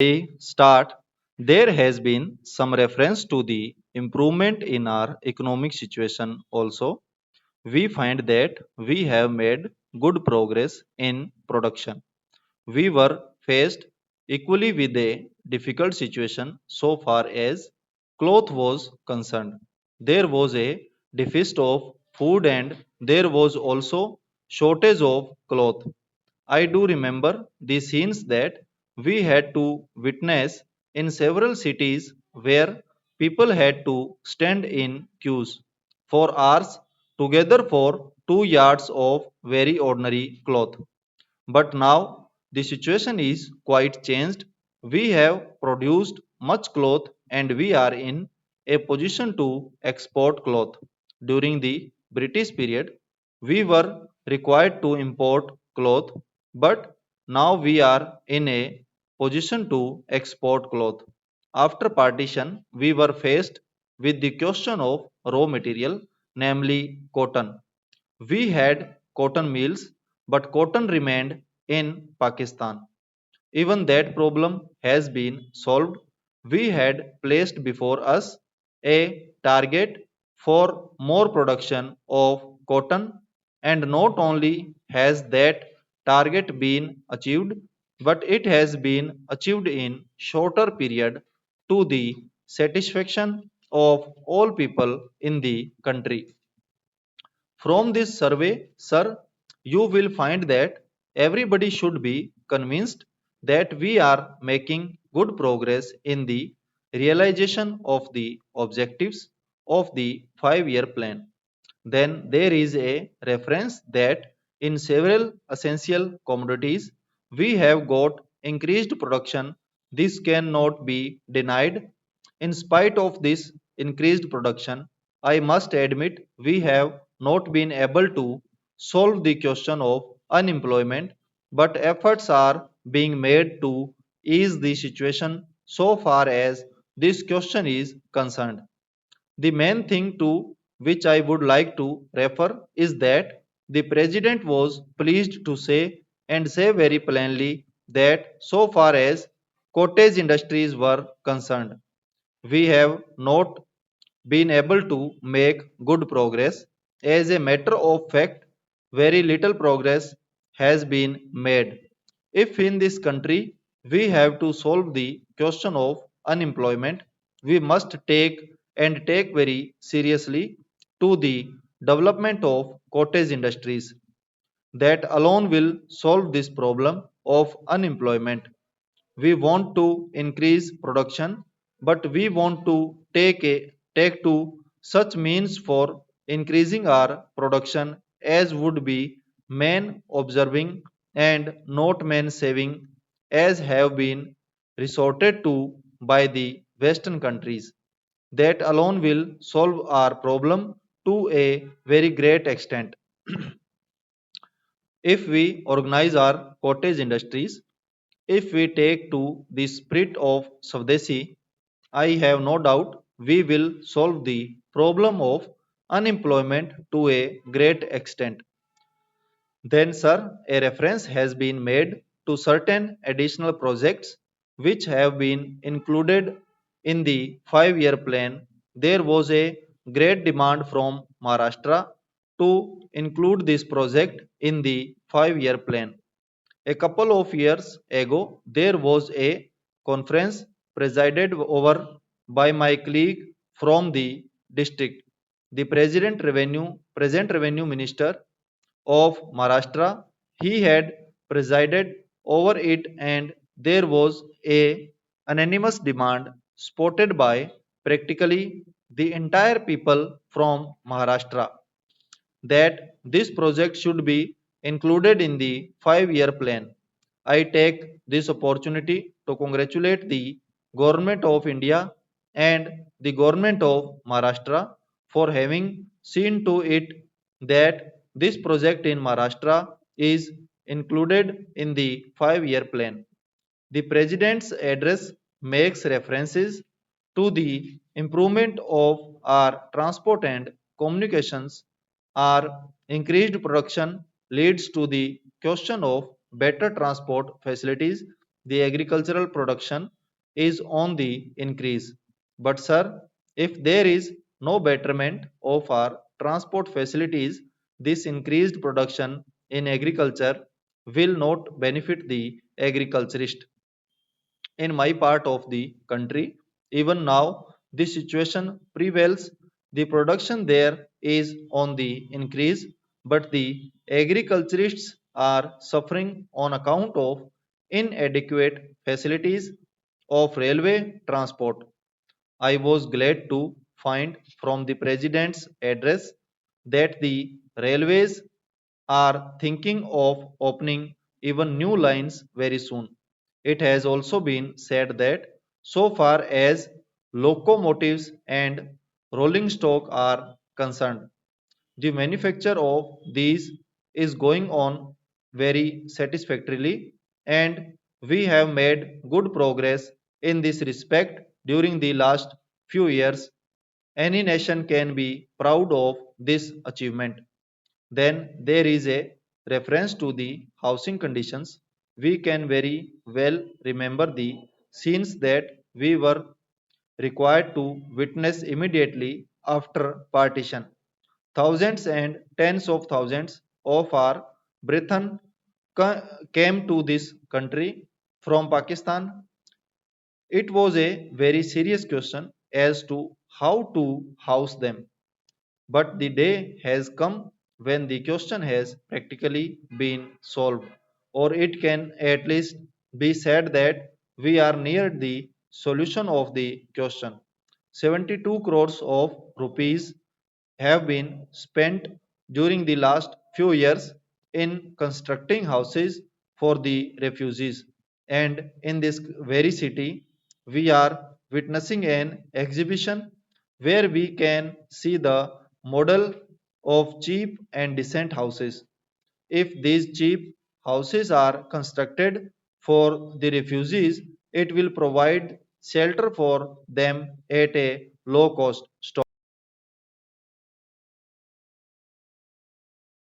I start, there has been some reference to the improvement in our economic situation also. We find that we have made good progress in production. We were faced equally with a difficult situation so far as cloth was concerned. There was a deficit of food and there was also shortage of cloth. I do remember the scenes that we had to witness in several cities where people had to stand in queues for hours together for 2 yards of very ordinary cloth. But now the situation is quite changed. We have produced much cloth and we are in a position to export cloth. During the British period, we were required to import cloth, but now we are in a position to export cloth. After partition, we were faced with the question of raw material, namely cotton. We had cotton mills, but cotton remained in Pakistan. Even that problem has been solved. We had placed before us a target for more production of cotton, and not only has that target been achieved, but it has been achieved in shorter period to the satisfaction of all people in the country. From this survey, sir, you will find that everybody should be convinced that we are making good progress in the realization of the objectives of the 5 year plan. Then there is a reference that in several essential commodities we have got increased production. This cannot be denied. In spite of this increased production, I must admit we have not been able to solve the question of unemployment, but efforts are being made to ease the situation so far as this question is concerned. The main thing to which I would like to refer is that the President was pleased to say and say very plainly that so far as cottage industries were concerned, we have not been able to make good progress. As a matter of fact, very little progress has been made. If in this country we have to solve the question of unemployment, we must take very seriously to the development of cottage industries. That alone will solve this problem of unemployment. We want to increase production, but we want to take to such means for increasing our production as would be man observing and not man saving, as have been resorted to by the western countries. That alone will solve our problem to a very great extent. If we organize our cottage industries, if we take to the spirit of Swadeshi, I have no doubt we will solve the problem of unemployment to a great extent. Then, sir, a reference has been made to certain additional projects which have been included in the 5 year plan. There was a great demand from Maharashtra to include this project in the 5 year plan. A couple of years ago, there was a conference presided over by my colleague from the district. The present revenue minister of Maharashtra, he had presided over it, and there was a unanimous demand spotted by practically the entire people from Maharashtra that this project should be included in the 5 year plan. I take this opportunity to congratulate the Government of India and the Government of Maharashtra for having seen to it that this project in Maharashtra is included in the 5 year plan. The President's address makes references to the improvement of our transport and communications. Our increased production leads to the question of better transport facilities the agricultural production is on the increase. But, sir, if there is no betterment of our transport facilities, this increased production in agriculture will not benefit the agriculturist. In my part of the country, even now, this situation prevails. The production there is on the increase, but the agriculturists are suffering on account of inadequate facilities of railway transport. I was glad to find from the President's address that the railways are thinking of opening even new lines very soon. It has also been said that so far as locomotives and rolling stock are concerned, the manufacture of these is going on very satisfactorily, and we have made good progress in this respect during the last few years. Any nation can be proud of this achievement. Then there is a reference to the housing conditions. We can very well remember the scenes that we were required to witness immediately after partition. Thousands and tens of thousands of our brethren came to this country from Pakistan. It was a very serious question as to how to house them. But the day has come when the question has practically been solved, or it can at least be said that we are near the solution of the question. 72 crores of rupees have been spent during the last few years in constructing houses for the refugees. And in this very city, we are witnessing an exhibition where we can see the model of cheap and decent houses. If these cheap houses are constructed for the refugees, it will provide shelter for them at a low cost.